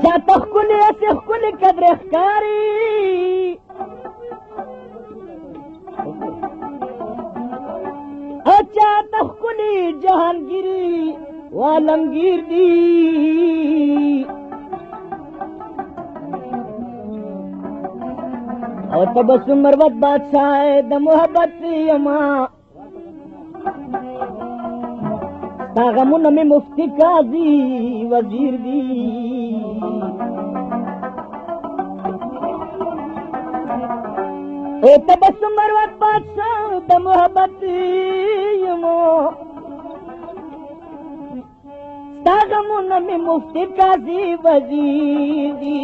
چاته ښکلې هسې ښکلې قدرې ښکاري چاته ښکلې جهانګیري والمگیر دی او تبسم مروت بادشاہ د محبت یما تا غمونه می مفتی قاضی وزیر دی او تبسم مروت بادشاہ د محبت یما تا غمونه می مفتی قاضی وزیر دی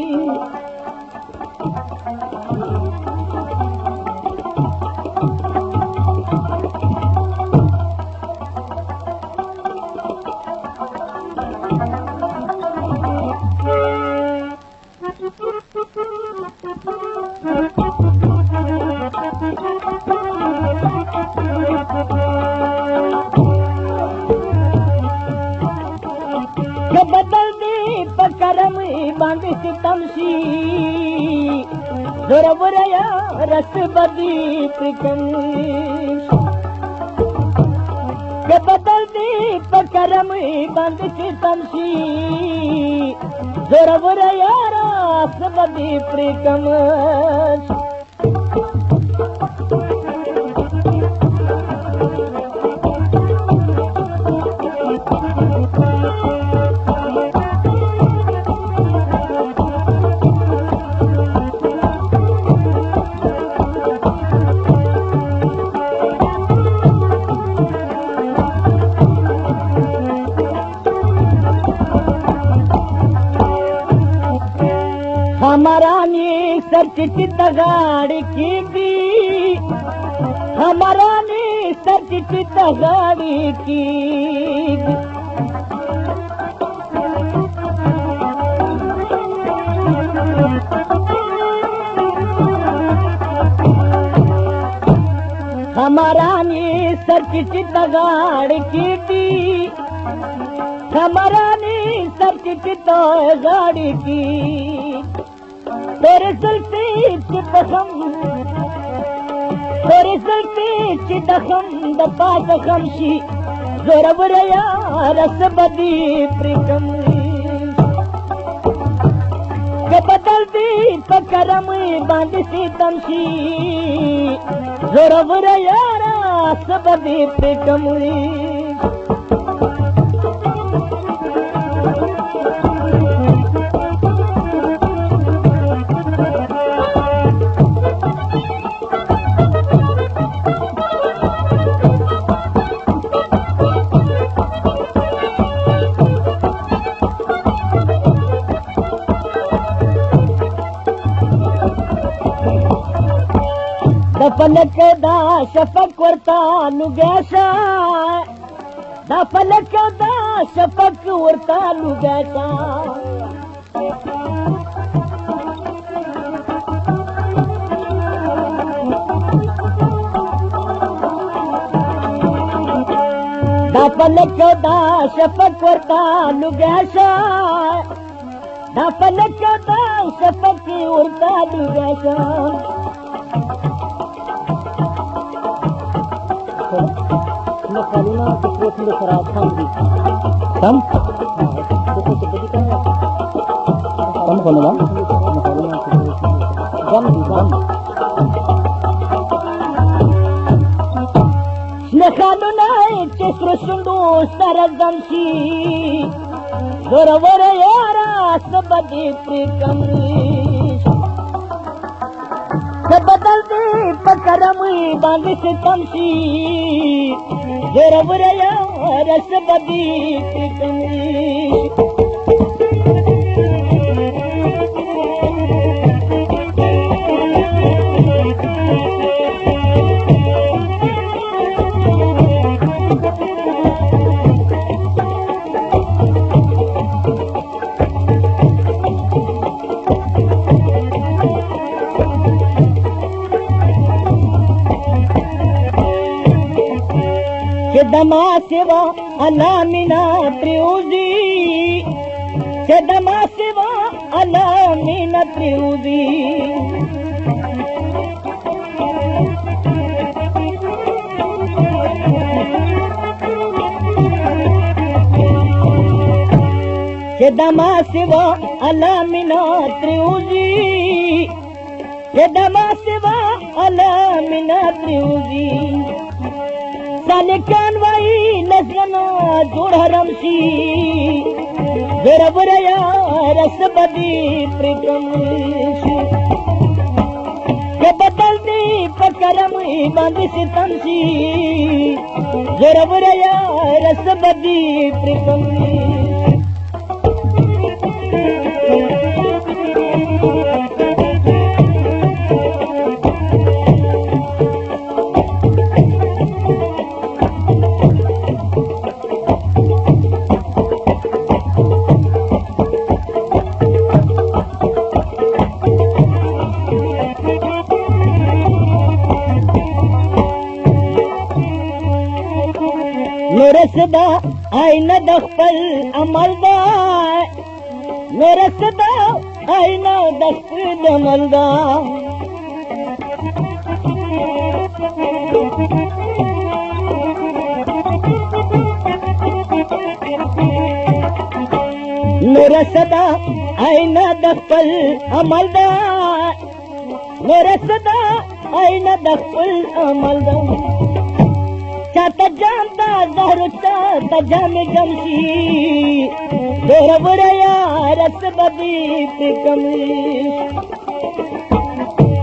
بدل دی پکرم باندې ستم شي زور وریا رس بدی پکم بدل دی پکرم باندې ستم شي زور وریا رس بدی پکم हमारा नी सर चित गाड़ी की भी हमारा नी सर चित गाड़ी की हमारा नी सर चित गाड़ी की भी हमारा नी सर चित गाड़ी की तेरे जुल्फे की पसम तेरे जुल्फे की दखम दपा दखमशी जोरवरया रस बदी प्रिकम के बदल दी पकरम बांधी सी तमशी जोरवरया रस बदी प्रिकम फलक दा शफक वर्ता लुगैसा दा फलक दा शफक वर्ता लुगैसा दा फलक दा शफक वर्ता लुगैसा दा फलक दा शफक वर्ता लुगैसा मकालूना किस्मत में खराब था भी कम देखो तो बड़ी कम कौन ना मकालूना कम मकालूना चक्र सुंदो सरगमशी जोरवर यारा सबदी प्रिकम बदल दे पकरम बांधी से तमशी जोरवरया रस बदी प्रिकमी दमा सेवा अलामिना त्रिउजी Sedama siva alamina triuzi Sedama siva alamina triuzi Sedama siva alamina triuzi Salikan vai nasrana jod haramsi Zerabraya rasbadi prikamshi Ke badaldi pakaram bandi sitamshi Zerabraya rasbadi prikamshi Nurasda aina dakhpal amalda Nurasda aina dakhpal amalda Nurasda aina dakhpal amalda Nurasda aina dakhpal amalda Chata janta zahru chata jame jamshi Zerabraya rasbadi prikamshi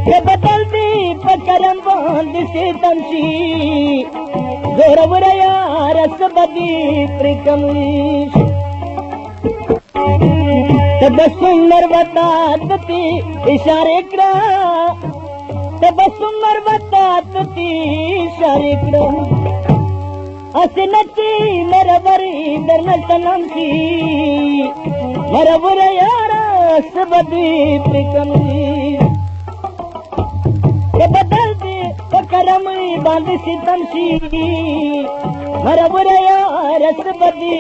Ke badaldi pakaram bandi sitamshi Zerabraya rasbadi prikamshi Tabassum narvatati ishare kra Tabassum narvatati ishare kra Asinati meravari darnatanamsi Meravraya rasbadi prikamshi Ke badaldi pakaram bandi sitamshi Meravraya rasbadi